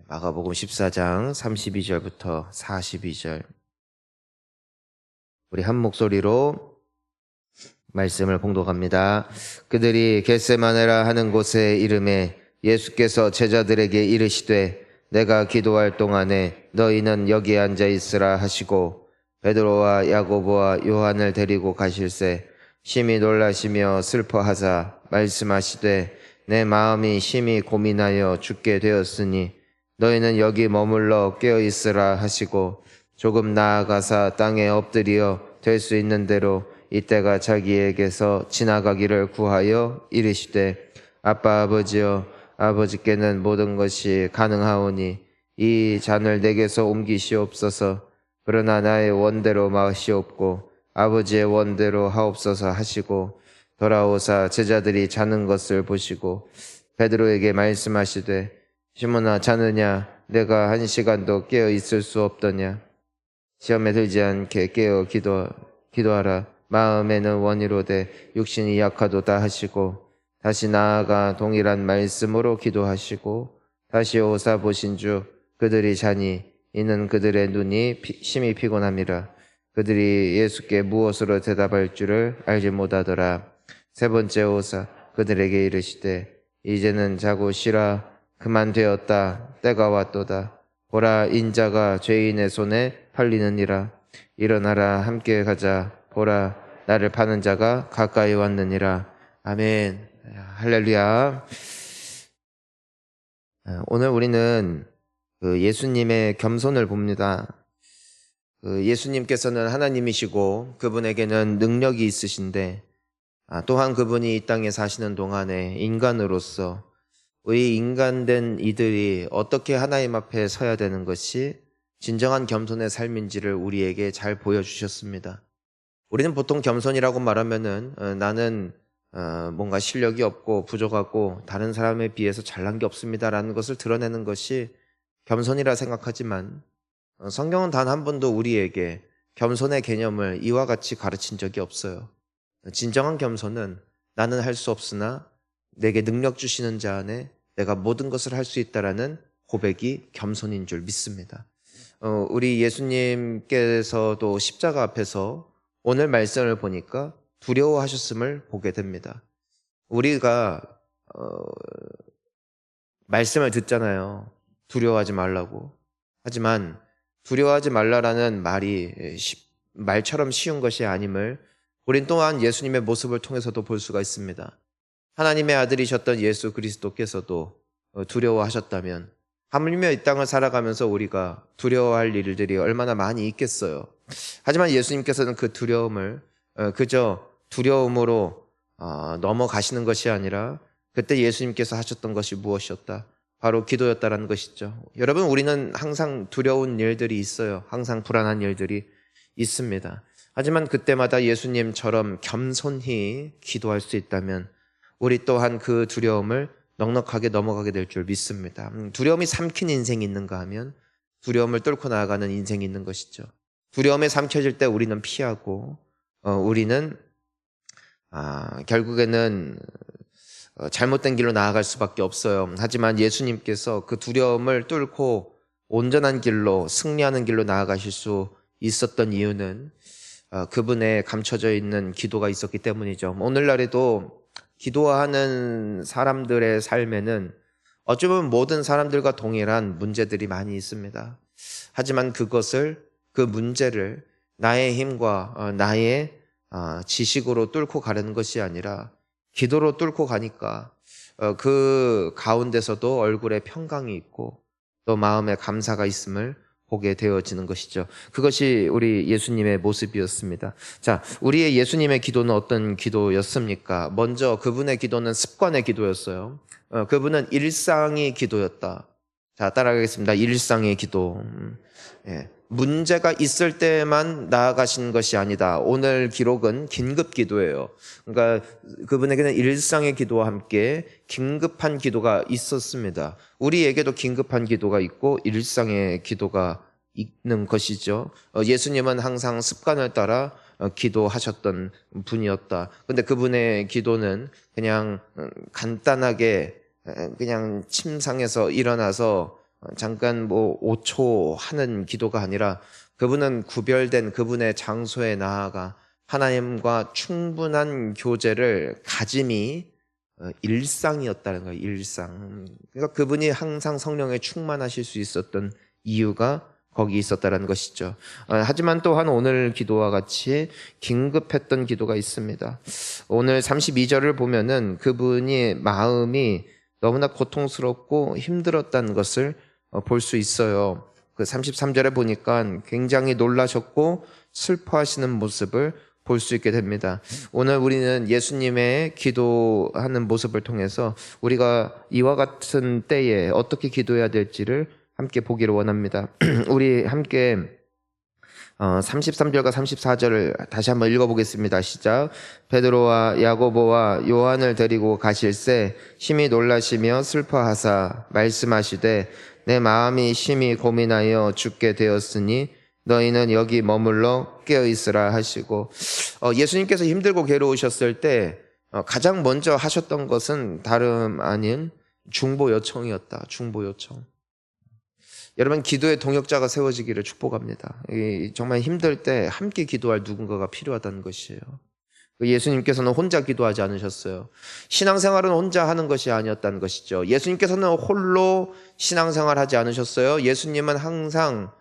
마가복음 14장 32절부터 42절. 우리 한 목소리로 말씀을 봉독합니다. 그들이 겟세마네라 하는 곳에 이름에 예수께서 제자들에게 이르시되 내가 기도할 동안에 너희는 여기에 앉아 있으라 하시고 베드로와 야고보와 요한을 데리고 가실새 심히 놀라시며 슬퍼하사 말씀하시되 내 마음이 심히 고민하여 죽게 되었으니 너희는 여기 머물러 깨어 있으라 하시고 조금 나아가사 땅에 엎드려 될 수 있는 대로 이때가 자기에게서 지나가기를 구하여 이르시되 아빠 아버지여 아버지께는 모든 것이 가능하오니 이 잔을 내게서 옮기시옵소서. 그러나 나의 원대로 마시옵고 아버지의 원대로 하옵소서 하시고 돌아오사 제자들이 자는 것을 보시고 베드로에게 말씀하시되 시몬아 자느냐 내가 1시간도 깨어 있을 수 없더냐. 시험에 들지 않게 깨어 기도하라. 마음에는 원이로되 육신이 약하도다 하시고 다시 나아가 동일한 말씀으로 기도하시고 다시 오사 보신 주 그들이 자니 이는 그들의 눈이 심히 피곤함이라. 그들이 예수께 무엇으로 대답할 줄을 알지 못하더라. 세 번째 오사 그들에게 이르시되 이제는 자고 쉬라. 그만 되었다. 때가 왔도다. 보라 인자가 죄인의 손에 팔리느니라. 일어나라 함께 가자. 보라 나를 파는 자가 가까이 왔느니라. 아멘. 할렐루야. 오늘 우리는 예수님의 겸손을 봅니다. 예수님께서는 하나님이시고 그분에게는 능력이 있으신데 또한 그분이 이 땅에 사시는 동안에 인간으로서 우리 인간된 이들이 어떻게 하나님 앞에 서야 되는 것이 진정한 겸손의 삶인지를 우리에게 잘 보여주셨습니다. 우리는 보통 겸손이라고 말하면은 나는 뭔가 실력이 없고 부족하고 다른 사람에 비해서 잘난 게 없습니다라는 것을 드러내는 것이 겸손이라 생각하지만 성경은 단 한 번도 우리에게 겸손의 개념을 이와 같이 가르친 적이 없어요. 진정한 겸손은 나는 할 수 없으나 내게 능력 주시는 자 안에 내가 모든 것을 할 수 있다라는 고백이 겸손인 줄 믿습니다. 우리 예수님께서도 십자가 앞에서 오늘 말씀을 보니까 두려워하셨음을 보게 됩니다. 우리가 말씀을 듣잖아요. 두려워하지 말라고. 하지만 두려워하지 말라라는 말이 말처럼 쉬운 것이 아님을 우린 또한 예수님의 모습을 통해서도 볼 수가 있습니다. 하나님의 아들이셨던 예수 그리스도께서도 두려워하셨다면 하물며 이 땅을 살아가면서 우리가 두려워할 일들이 얼마나 많이 있겠어요. 하지만 예수님께서는 그 두려움을 그저 두려움으로 넘어가시는 것이 아니라 그때 예수님께서 하셨던 것이 무엇이었다? 바로 기도였다라는 것이죠. 여러분, 우리는 항상 두려운 일들이 있어요. 항상 불안한 일들이 있습니다. 하지만 그때마다 예수님처럼 겸손히 기도할 수 있다면 우리 또한 그 두려움을 넉넉하게 넘어가게 될 줄 믿습니다. 두려움이 삼킨 인생이 있는가 하면 두려움을 뚫고 나아가는 인생이 있는 것이죠. 두려움에 삼켜질 때 우리는 피하고 우리는 결국에는 잘못된 길로 나아갈 수밖에 없어요. 하지만 예수님께서 그 두려움을 뚫고 온전한 길로 승리하는 길로 나아가실 수 있었던 이유는 그분의 감춰져 있는 기도가 있었기 때문이죠. 오늘날에도 기도하는 사람들의 삶에는 어쩌면 모든 사람들과 동일한 문제들이 많이 있습니다. 하지만 그 문제를 나의 힘과 나의 지식으로 뚫고 가려는 것이 아니라 기도로 뚫고 가니까 그 가운데서도 얼굴에 평강이 있고 또 마음에 감사가 있음을 보게 되어지는 것이죠. 그것이 우리 예수님의 모습이었습니다. 자, 우리의 예수님의 기도는 어떤 기도였습니까? 먼저 그분의 기도는 습관의 기도였어요. 그분은 일상의 기도였다. 자, 따라가겠습니다. 일상의 기도. 문제가 있을 때만 나아가신 것이 아니다. 오늘 기록은 긴급 기도예요. 그러니까 그분에게는 일상의 기도와 함께 긴급한 기도가 있었습니다. 우리에게도 긴급한 기도가 있고 일상의 기도가 있는 것이죠. 예수님은 항상 습관을 따라 기도하셨던 분이었다. 근데 그분의 기도는 그냥 간단하게 그냥 침상에서 일어나서 잠깐 5초 하는 기도가 아니라 그분은 구별된 그분의 장소에 나아가 하나님과 충분한 교제를 가짐이 일상이었다는 거예요. 일상. 그러니까 그분이 항상 성령에 충만하실 수 있었던 이유가 거기 있었다는 것이죠. 하지만 또한 오늘 기도와 같이 긴급했던 기도가 있습니다. 오늘 32절을 보면은 그분이 마음이 너무나 고통스럽고 힘들었다는 것을 볼 수 있어요. 그 33절에 보니까 굉장히 놀라셨고 슬퍼하시는 모습을 볼 수 있게 됩니다. 오늘 우리는 예수님의 기도하는 모습을 통해서 우리가 이와 같은 때에 어떻게 기도해야 될지를 함께 보기를 원합니다. 우리 함께 33절과 34절을 다시 한번 읽어보겠습니다. 시작. 베드로와 야고보와 요한을 데리고 가실새 심히 놀라시며 슬퍼하사 말씀하시되 내 마음이 심히 고민하여 죽게 되었으니 너희는 여기 머물러 깨어있으라 하시고, 예수님께서 힘들고 괴로우셨을 때 가장 먼저 하셨던 것은 다름 아닌 중보 요청이었다. 중보 요청. 여러분, 기도의 동역자가 세워지기를 축복합니다. 정말 힘들 때 함께 기도할 누군가가 필요하다는 것이에요. 예수님께서는 혼자 기도하지 않으셨어요. 신앙생활은 혼자 하는 것이 아니었다는 것이죠. 예수님께서는 홀로 신앙생활하지 않으셨어요. 예수님은 항상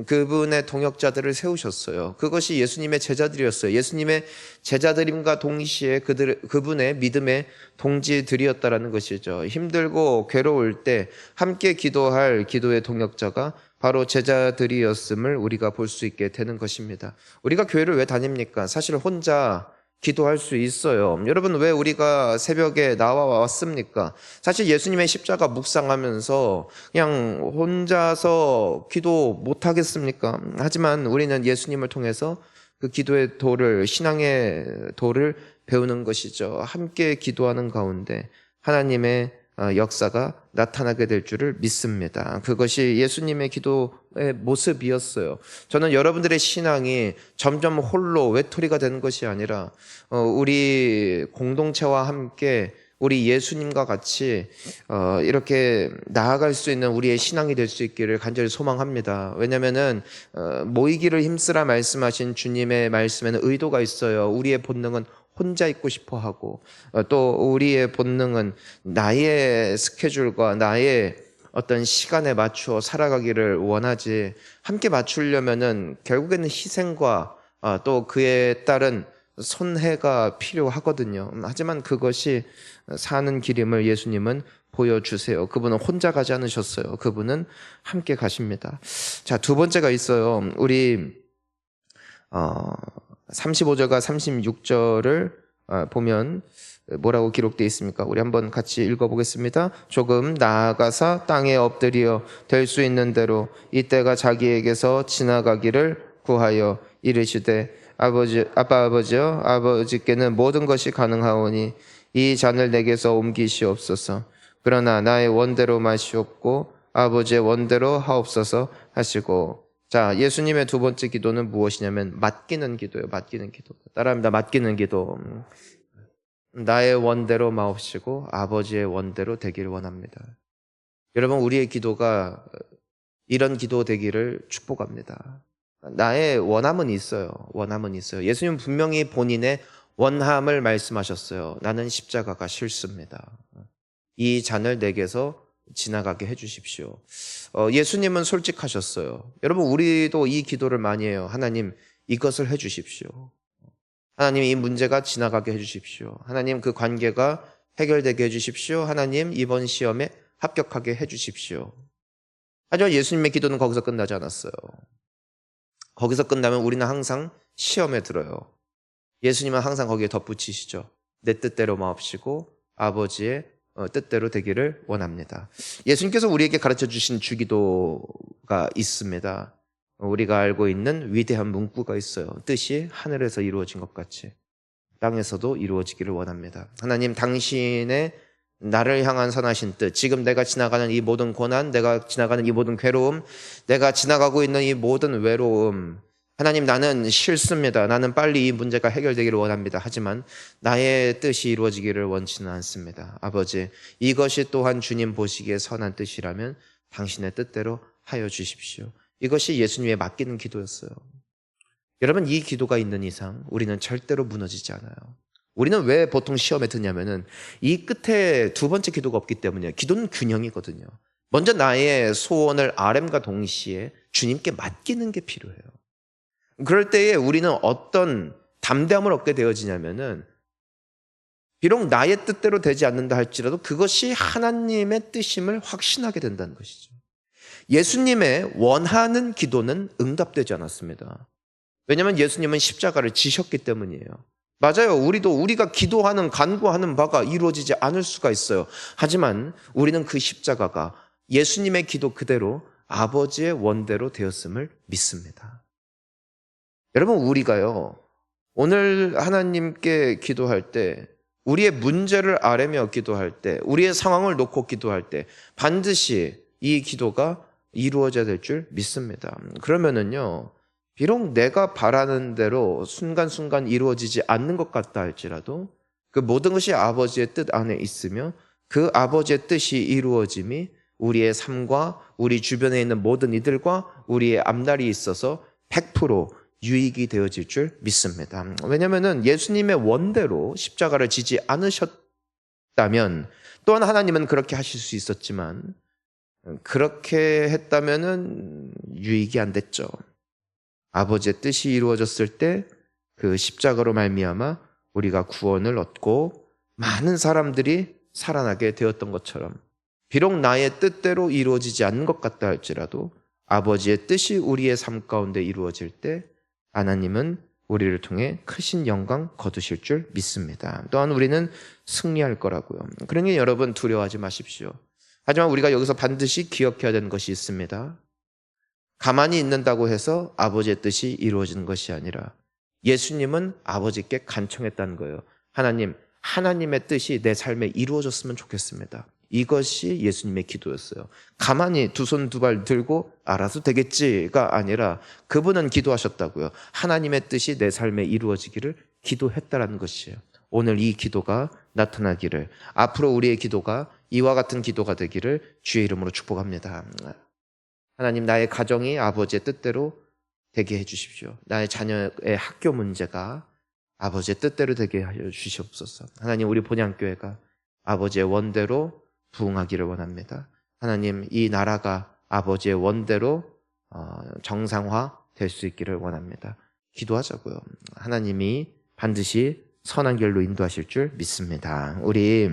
그분의 동역자들을 세우셨어요. 그것이 예수님의 제자들이었어요. 예수님의 제자들임과 동시에 그분의 믿음의 동지들이었다라는 것이죠. 힘들고 괴로울 때 함께 기도할 기도의 동역자가 바로 제자들이었음을 우리가 볼 수 있게 되는 것입니다. 우리가 교회를 왜 다닙니까? 사실 혼자 기도할 수 있어요. 여러분, 왜 우리가 새벽에 나와 왔습니까? 사실 예수님의 십자가 묵상하면서 그냥 혼자서 기도 못 하겠습니까? 하지만 우리는 예수님을 통해서 그 기도의 도를, 신앙의 도를 배우는 것이죠. 함께 기도하는 가운데 하나님의 역사가 나타나게 될 줄을 믿습니다. 그것이 예수님의 기도의 모습이었어요. 저는 여러분들의 신앙이 점점 홀로 외톨이가 되는 것이 아니라 우리 공동체와 함께 우리 예수님과 같이 이렇게 나아갈 수 있는 우리의 신앙이 될 수 있기를 간절히 소망합니다. 왜냐하면은 모이기를 힘쓰라 말씀하신 주님의 말씀에는 의도가 있어요. 우리의 본능은 혼자 있고 싶어 하고, 또 우리의 본능은 나의 스케줄과 나의 어떤 시간에 맞추어 살아가기를 원하지, 함께 맞추려면은 결국에는 희생과 또 그에 따른 손해가 필요하거든요. 하지만 그것이 사는 길임을 예수님은 보여주세요. 그분은 혼자 가지 않으셨어요. 그분은 함께 가십니다. 자, 두 번째가 있어요. 우리 35절과 36절을 보면 뭐라고 기록되어 있습니까? 우리 한번 같이 읽어보겠습니다. 조금 나아가사 땅에 엎드려 될 수 있는 대로 이때가 자기에게서 지나가기를 구하여 이르시되 아버지여 아버지께는 모든 것이 가능하오니 이 잔을 내게서 옮기시옵소서. 그러나 나의 원대로 마시옵고 아버지의 원대로 하옵소서 하시고, 자, 예수님의 두 번째 기도는 무엇이냐면 맡기는 기도예요. 맡기는 기도. 따라합니다. 맡기는 기도. 나의 원대로 마옵시고 아버지의 원대로 되기를 원합니다. 여러분, 우리의 기도가 이런 기도 되기를 축복합니다. 나의 원함은 있어요. 원함은 있어요. 예수님 분명히 본인의 원함을 말씀하셨어요. 나는 십자가가 싫습니다. 이 잔을 내게서 지나가게 해주십시오. 예수님은 솔직하셨어요. 여러분, 우리도 이 기도를 많이 해요. 하나님, 이것을 해주십시오. 하나님, 이 문제가 지나가게 해주십시오. 하나님, 그 관계가 해결되게 해주십시오. 하나님, 이번 시험에 합격하게 해주십시오. 하지만 예수님의 기도는 거기서 끝나지 않았어요. 거기서 끝나면 우리는 항상 시험에 들어요. 예수님은 항상 거기에 덧붙이시죠. 내 뜻대로 마옵시고 아버지의 뜻대로 되기를 원합니다. 예수님께서 우리에게 가르쳐 주신 주기도가 있습니다. 우리가 알고 있는 위대한 문구가 있어요. 뜻이 하늘에서 이루어진 것 같이 땅에서도 이루어지기를 원합니다. 하나님, 당신의 나를 향한 선하신 뜻, 지금 내가 지나가는 이 모든 고난, 내가 지나가는 이 모든 괴로움, 내가 지나가고 있는 이 모든 외로움, 하나님, 나는 싫습니다. 나는 빨리 이 문제가 해결되기를 원합니다. 하지만 나의 뜻이 이루어지기를 원치는 않습니다. 아버지, 이것이 또한 주님 보시기에 선한 뜻이라면 당신의 뜻대로 하여 주십시오. 이것이 예수님의 맡기는 기도였어요. 여러분, 이 기도가 있는 이상 우리는 절대로 무너지지 않아요. 우리는 왜 보통 시험에 드냐면은 이 끝에 두 번째 기도가 없기 때문이에요. 기도는 균형이거든요. 먼저 나의 소원을 RM과 동시에 주님께 맡기는 게 필요해요. 그럴 때에 우리는 어떤 담대함을 얻게 되어지냐면은 비록 나의 뜻대로 되지 않는다 할지라도 그것이 하나님의 뜻임을 확신하게 된다는 것이죠. 예수님의 원하는 기도는 응답되지 않았습니다. 왜냐하면 예수님은 십자가를 지셨기 때문이에요. 맞아요. 우리가 기도하는 간구하는 바가 이루어지지 않을 수가 있어요. 하지만 우리는 그 십자가가 예수님의 기도 그대로 아버지의 원대로 되었음을 믿습니다. 여러분, 우리가요, 오늘 하나님께 기도할 때, 우리의 문제를 아뢰며 기도할 때, 우리의 상황을 놓고 기도할 때 반드시 이 기도가 이루어져야 될 줄 믿습니다. 그러면은요, 비록 내가 바라는 대로 순간순간 이루어지지 않는 것 같다 할지라도 그 모든 것이 아버지의 뜻 안에 있으며 그 아버지의 뜻이 이루어짐이 우리의 삶과 우리 주변에 있는 모든 이들과 우리의 앞날이 있어서 100% 유익이 되어질 줄 믿습니다. 왜냐하면 예수님의 원대로 십자가를 지지 않으셨다면 또한 하나님은 그렇게 하실 수 있었지만 그렇게 했다면 유익이 안 됐죠. 아버지의 뜻이 이루어졌을 때 그 십자가로 말미암아 우리가 구원을 얻고 많은 사람들이 살아나게 되었던 것처럼 비록 나의 뜻대로 이루어지지 않는 것 같다 할지라도 아버지의 뜻이 우리의 삶 가운데 이루어질 때 하나님은 우리를 통해 크신 영광 거두실 줄 믿습니다. 또한 우리는 승리할 거라고요. 그러니 여러분 두려워하지 마십시오. 하지만 우리가 여기서 반드시 기억해야 되는 것이 있습니다. 가만히 있는다고 해서 아버지의 뜻이 이루어지는 것이 아니라 예수님은 아버지께 간청했다는 거예요. 하나님의 뜻이 내 삶에 이루어졌으면 좋겠습니다. 이것이 예수님의 기도였어요. 가만히 두 손 두 발 들고 알아서 되겠지가 아니라 그분은 기도하셨다고요. 하나님의 뜻이 내 삶에 이루어지기를 기도했다라는 것이에요. 오늘 이 기도가 나타나기를, 앞으로 우리의 기도가 이와 같은 기도가 되기를 주의 이름으로 축복합니다. 하나님, 나의 가정이 아버지의 뜻대로 되게 해주십시오. 나의 자녀의 학교 문제가 아버지의 뜻대로 되게 하여 주시옵소서. 하나님, 우리 본향교회가 아버지의 원대로 부응하기를 원합니다. 하나님, 이 나라가 아버지의 원대로 정상화 될 수 있기를 원합니다. 기도하자고요. 하나님이 반드시 선한 길로 인도하실 줄 믿습니다. 우리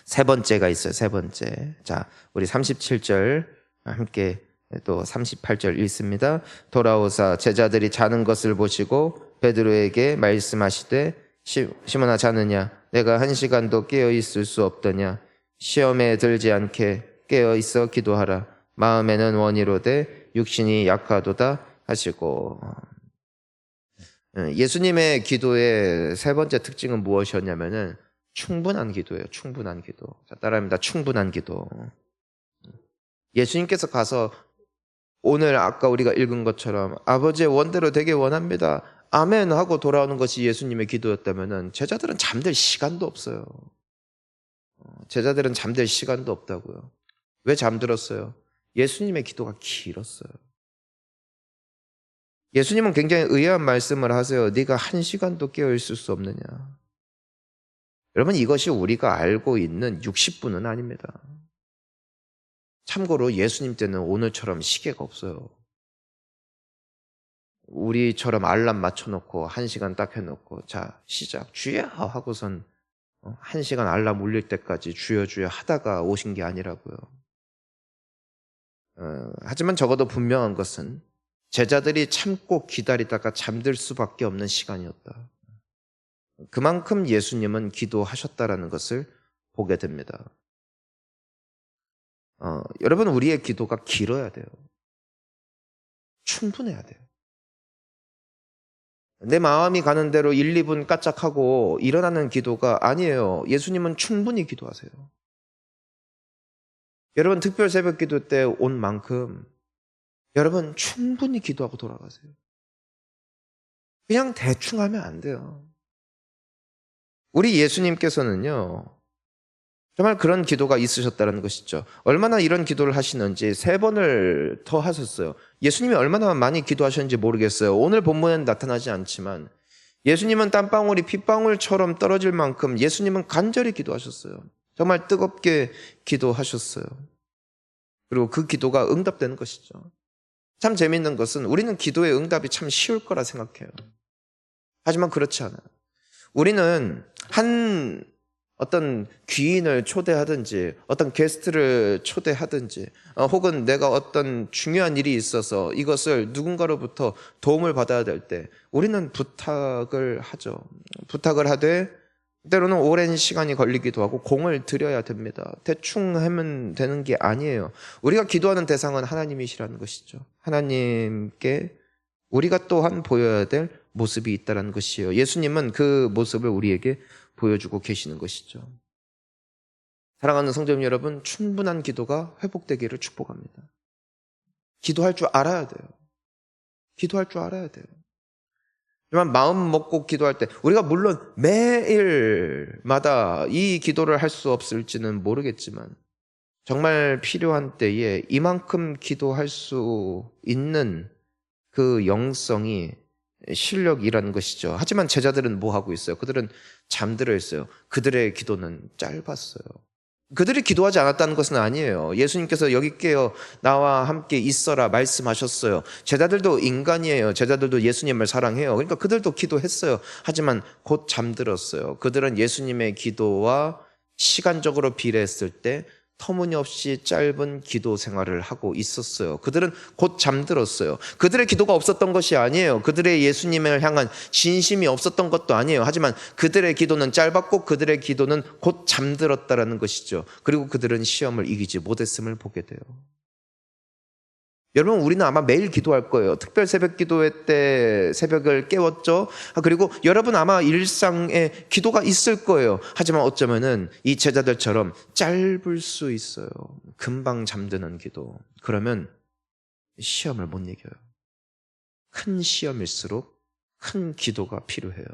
세 번째가 있어요. 세 번째. 자, 우리 37절 함께 또 38절 읽습니다. 돌아오사 제자들이 자는 것을 보시고 베드로에게 말씀하시되 시몬아, 자느냐? 내가 1시간도 깨어 있을 수 없더냐? 시험에 들지 않게 깨어 있어 기도하라. 마음에는 원이로되 육신이 약하도다 하시고. 예수님의 기도의 세 번째 특징은 무엇이었냐면은 충분한 기도예요. 충분한 기도. 자, 따라합니다. 충분한 기도. 예수님께서 가서 오늘 아까 우리가 읽은 것처럼 아버지의 원대로 되게 원합니다. 아멘 하고 돌아오는 것이 예수님의 기도였다면 제자들은 잠들 시간도 없어요. 제자들은 잠들 시간도 없다고요. 왜 잠들었어요? 예수님의 기도가 길었어요. 예수님은 굉장히 의아한 말씀을 하세요. 네가 1시간도 깨어 있을 수 없느냐. 여러분, 이것이 우리가 알고 있는 60분은 아닙니다. 참고로 예수님 때는 오늘처럼 시계가 없어요. 우리처럼 알람 맞춰놓고 1시간 딱 해놓고 자 시작 주여 하고선 1시간 알람 울릴 때까지 주여 주여 하다가 오신 게 아니라고요. 하지만 적어도 분명한 것은 제자들이 참고 기다리다가 잠들 수밖에 없는 시간이었다. 그만큼 예수님은 기도하셨다라는 것을 보게 됩니다. 여러분, 우리의 기도가 길어야 돼요. 충분해야 돼요. 내 마음이 가는 대로 1, 2분 까짝하고 일어나는 기도가 아니에요. 예수님은 충분히 기도하세요. 여러분, 특별 새벽 기도 때 온 만큼 여러분 충분히 기도하고 돌아가세요. 그냥 대충 하면 안 돼요. 우리 예수님께서는요, 정말 그런 기도가 있으셨다는 것이죠. 얼마나 이런 기도를 하시는지 3번을 더 하셨어요. 예수님이 얼마나 많이 기도하셨는지 모르겠어요. 오늘 본문엔 나타나지 않지만 예수님은 땀방울이 핏방울처럼 떨어질 만큼 예수님은 간절히 기도하셨어요. 정말 뜨겁게 기도하셨어요. 그리고 그 기도가 응답되는 것이죠. 참 재밌는 것은 우리는 기도의 응답이 참 쉬울 거라 생각해요. 하지만 그렇지 않아요. 우리는 한 어떤 귀인을 초대하든지 어떤 게스트를 초대하든지 혹은 내가 어떤 중요한 일이 있어서 이것을 누군가로부터 도움을 받아야 될 때 우리는 부탁을 하죠. 부탁을 하되 때로는 오랜 시간이 걸리기도 하고 공을 들여야 됩니다. 대충 하면 되는 게 아니에요. 우리가 기도하는 대상은 하나님이시라는 것이죠. 하나님께 우리가 또한 보여야 될 모습이 있다는 것이에요. 예수님은 그 모습을 우리에게 보여주고 계시는 것이죠. 사랑하는 성도님 여러분, 충분한 기도가 회복되기를 축복합니다. 기도할 줄 알아야 돼요. 기도할 줄 알아야 돼요. 하지만 마음 먹고 기도할 때 우리가 물론 매일마다 이 기도를 할 수 없을지는 모르겠지만 정말 필요한 때에 이만큼 기도할 수 있는 그 영성이 실력이라는 것이죠. 하지만 제자들은 뭐 하고 있어요? 그들은 잠들어 있어요. 그들의 기도는 짧았어요. 그들이 기도하지 않았다는 것은 아니에요. 예수님께서 여기 깨어 나와 함께 있어라 말씀하셨어요. 제자들도 인간이에요. 제자들도 예수님을 사랑해요. 그러니까 그들도 기도했어요. 하지만 곧 잠들었어요. 그들은 예수님의 기도와 시간적으로 비례했을 때 터무니없이 짧은 기도 생활을 하고 있었어요. 그들은 곧 잠들었어요. 그들의 기도가 없었던 것이 아니에요. 그들의 예수님을 향한 진심이 없었던 것도 아니에요. 하지만 그들의 기도는 짧았고 그들의 기도는 곧 잠들었다라는 것이죠. 그리고 그들은 시험을 이기지 못했음을 보게 돼요. 여러분, 우리는 아마 매일 기도할 거예요. 특별 새벽 기도회 때 새벽을 깨웠죠. 그리고 여러분 아마 일상에 기도가 있을 거예요. 하지만 어쩌면은 이 제자들처럼 짧을 수 있어요. 금방 잠드는 기도. 그러면 시험을 못 이겨요. 큰 시험일수록 큰 기도가 필요해요.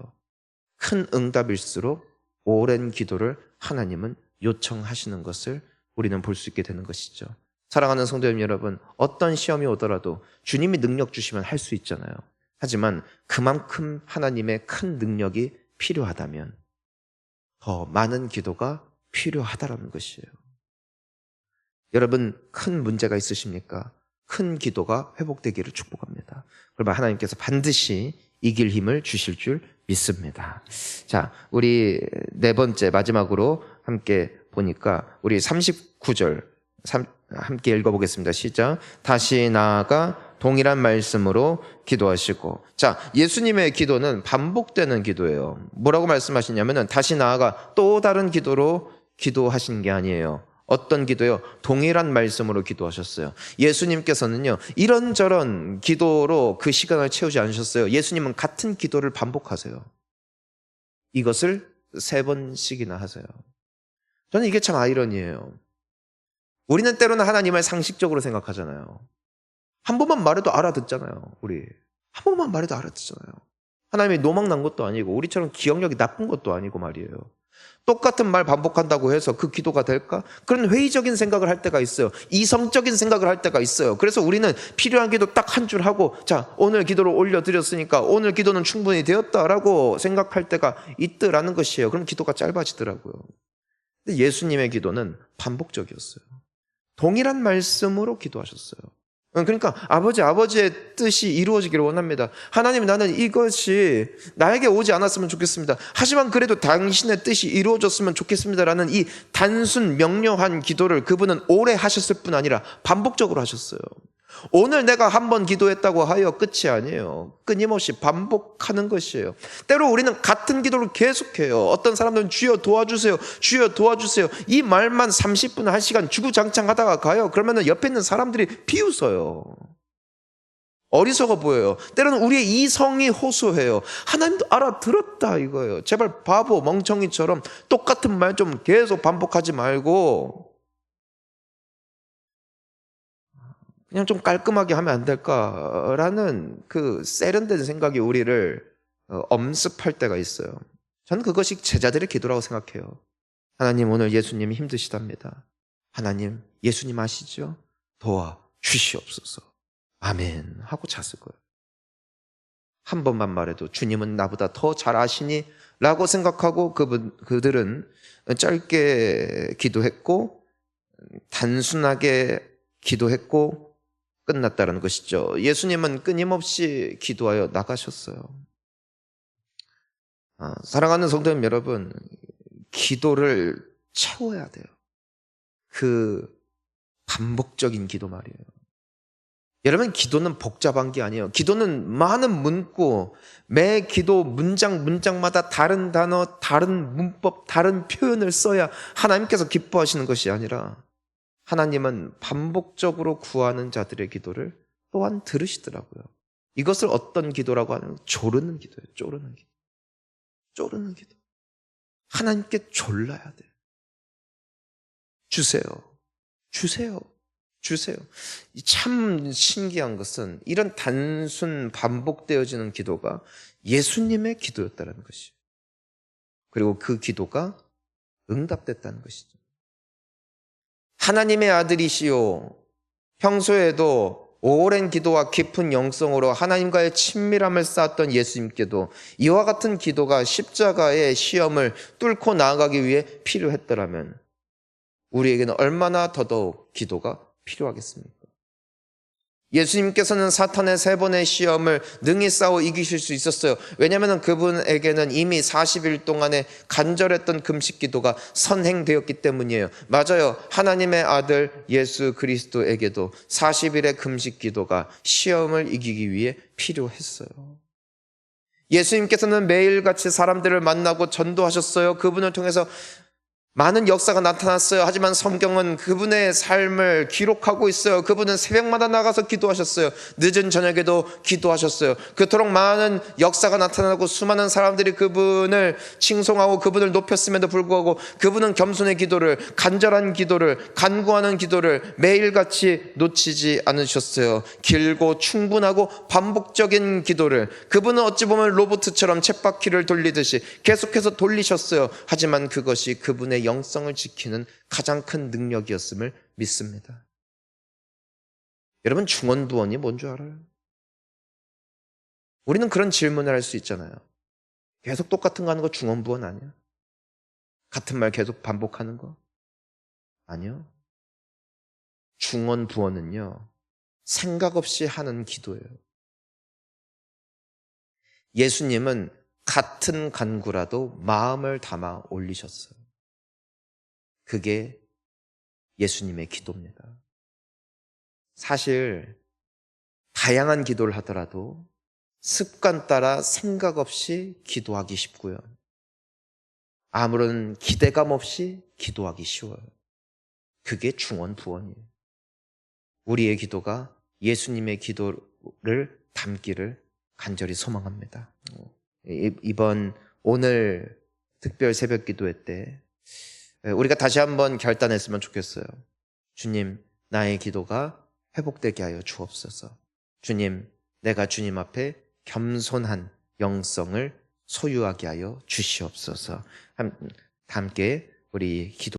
큰 응답일수록 오랜 기도를 하나님은 요청하시는 것을 우리는 볼 수 있게 되는 것이죠. 사랑하는 성도님 여러분, 어떤 시험이 오더라도 주님이 능력 주시면 할 수 있잖아요. 하지만 그만큼 하나님의 큰 능력이 필요하다면 더 많은 기도가 필요하다는 것이에요. 여러분, 큰 문제가 있으십니까? 큰 기도가 회복되기를 축복합니다. 그러면 하나님께서 반드시 이길 힘을 주실 줄 믿습니다. 자, 우리 4번째 마지막으로 함께 보니까 우리 39절 함께 읽어보겠습니다. 시작. 다시 나아가 동일한 말씀으로 기도하시고. 자, 예수님의 기도는 반복되는 기도예요. 뭐라고 말씀하시냐면은 다시 나아가 또 다른 기도로 기도하신 게 아니에요. 어떤 기도요? 동일한 말씀으로 기도하셨어요. 예수님께서는요, 이런저런 기도로 그 시간을 채우지 않으셨어요. 예수님은 같은 기도를 반복하세요. 이것을 3번씩이나 하세요. 저는 이게 참 아이러니해요. 우리는 때로는 하나님을 상식적으로 생각하잖아요. 한 번만 말해도 알아듣잖아요. 우리 한 번만 말해도 알아듣잖아요. 하나님이 노망난 것도 아니고 우리처럼 기억력이 나쁜 것도 아니고 말이에요. 똑같은 말 반복한다고 해서 그 기도가 될까? 그런 회의적인 생각을 할 때가 있어요. 이성적인 생각을 할 때가 있어요. 그래서 우리는 필요한 기도 딱 한 줄 하고, 자, 오늘 기도를 올려드렸으니까 오늘 기도는 충분히 되었다라고 생각할 때가 있더라는 것이에요. 그럼 기도가 짧아지더라고요. 근데 예수님의 기도는 반복적이었어요. 동일한 말씀으로 기도하셨어요. 그러니까 아버지의 뜻이 이루어지기를 원합니다. 하나님, 나는 이것이 나에게 오지 않았으면 좋겠습니다. 하지만 그래도 당신의 뜻이 이루어졌으면 좋겠습니다라는 이 단순 명료한 기도를 그분은 오래 하셨을 뿐 아니라 반복적으로 하셨어요. 오늘 내가 한 번 기도했다고 하여 끝이 아니에요. 끊임없이 반복하는 것이에요. 때로 우리는 같은 기도를 계속해요. 어떤 사람들은 주여 도와주세요, 주여 도와주세요, 이 말만 30분, 1시간 주구장창하다가 가요. 그러면 옆에 있는 사람들이 비웃어요. 어리석어 보여요. 때로는 우리의 이성이 호소해요. 하나님도 알아들었다 이거예요. 제발 바보 멍청이처럼 똑같은 말 좀 계속 반복하지 말고 그냥 좀 깔끔하게 하면 안 될까라는 그 세련된 생각이 우리를 엄습할 때가 있어요. 저는 그것이 제자들의 기도라고 생각해요. 하나님, 오늘 예수님이 힘드시답니다. 하나님, 예수님 아시죠? 도와 주시옵소서. 아멘 하고 잤을 거예요. 한 번만 말해도 주님은 나보다 더 잘 아시니 라고 생각하고 그들은 짧게 기도했고 단순하게 기도했고 끝났다는 것이죠. 예수님은 끊임없이 기도하여 나가셨어요. 사랑하는 성도님 여러분, 기도를 채워야 돼요. 그 반복적인 기도 말이에요. 여러분, 기도는 복잡한 게 아니에요. 기도는 많은 문구, 매 기도 문장마다 다른 단어, 다른 문법, 다른 표현을 써야 하나님께서 기뻐하시는 것이 아니라 하나님은 반복적으로 구하는 자들의 기도를 또한 들으시더라고요. 이것을 어떤 기도라고 하냐면 조르는 기도예요. 조르는 기도. 조르는 기도. 하나님께 졸라야 돼요. 주세요. 주세요. 주세요. 참 신기한 것은 이런 단순 반복되어지는 기도가 예수님의 기도였다는 것이에요. 그리고 그 기도가 응답됐다는 것이죠. 하나님의 아들이시오. 평소에도 오랜 기도와 깊은 영성으로 하나님과의 친밀함을 쌓았던 예수님께도 이와 같은 기도가 십자가의 시험을 뚫고 나아가기 위해 필요했더라면 우리에게는 얼마나 더더욱 기도가 필요하겠습니까? 예수님께서는 사탄의 3번의 시험을 능히 싸워 이기실 수 있었어요. 왜냐하면 그분에게는 이미 40일 동안의 간절했던 금식 기도가 선행되었기 때문이에요. 맞아요. 하나님의 아들 예수 그리스도에게도 40일의 금식 기도가 시험을 이기기 위해 필요했어요. 예수님께서는 매일같이 사람들을 만나고 전도하셨어요. 그분을 통해서 많은 역사가 나타났어요. 하지만 성경은 그분의 삶을 기록하고 있어요. 그분은 새벽마다 나가서 기도하셨어요. 늦은 저녁에도 기도하셨어요. 그토록 많은 역사가 나타나고 수많은 사람들이 그분을 칭송하고 그분을 높였음에도 불구하고 그분은 겸손의 기도를, 간절한 기도를, 간구하는 기도를 매일같이 놓치지 않으셨어요. 길고 충분하고 반복적인 기도를 그분은 어찌 보면 로봇처럼 쳇바퀴를 돌리듯이 계속해서 돌리셨어요. 하지만 그것이 그분의 영성을 지키는 가장 큰 능력이었음을 믿습니다. 여러분, 중언부언이 뭔 줄 알아요? 우리는 그런 질문을 할 수 있잖아요. 계속 똑같은 거 하는 거 중언부언 아니야? 같은 말 계속 반복하는 거? 아니요. 중언부언은요, 생각 없이 하는 기도예요. 예수님은 같은 간구라도 마음을 담아 올리셨어요. 그게 예수님의 기도입니다. 사실 다양한 기도를 하더라도 습관 따라 생각 없이 기도하기 쉽고요. 아무런 기대감 없이 기도하기 쉬워요. 그게 중언부언이에요. 우리의 기도가 예수님의 기도를 담기를 간절히 소망합니다. 오늘 특별 새벽 기도회 때 우리가 다시 한번 결단했으면 좋겠어요. 주님, 나의 기도가 회복되게 하여 주옵소서. 주님, 내가 주님 앞에 겸손한 영성을 소유하게 하여 주시옵소서. 함께 우리 기도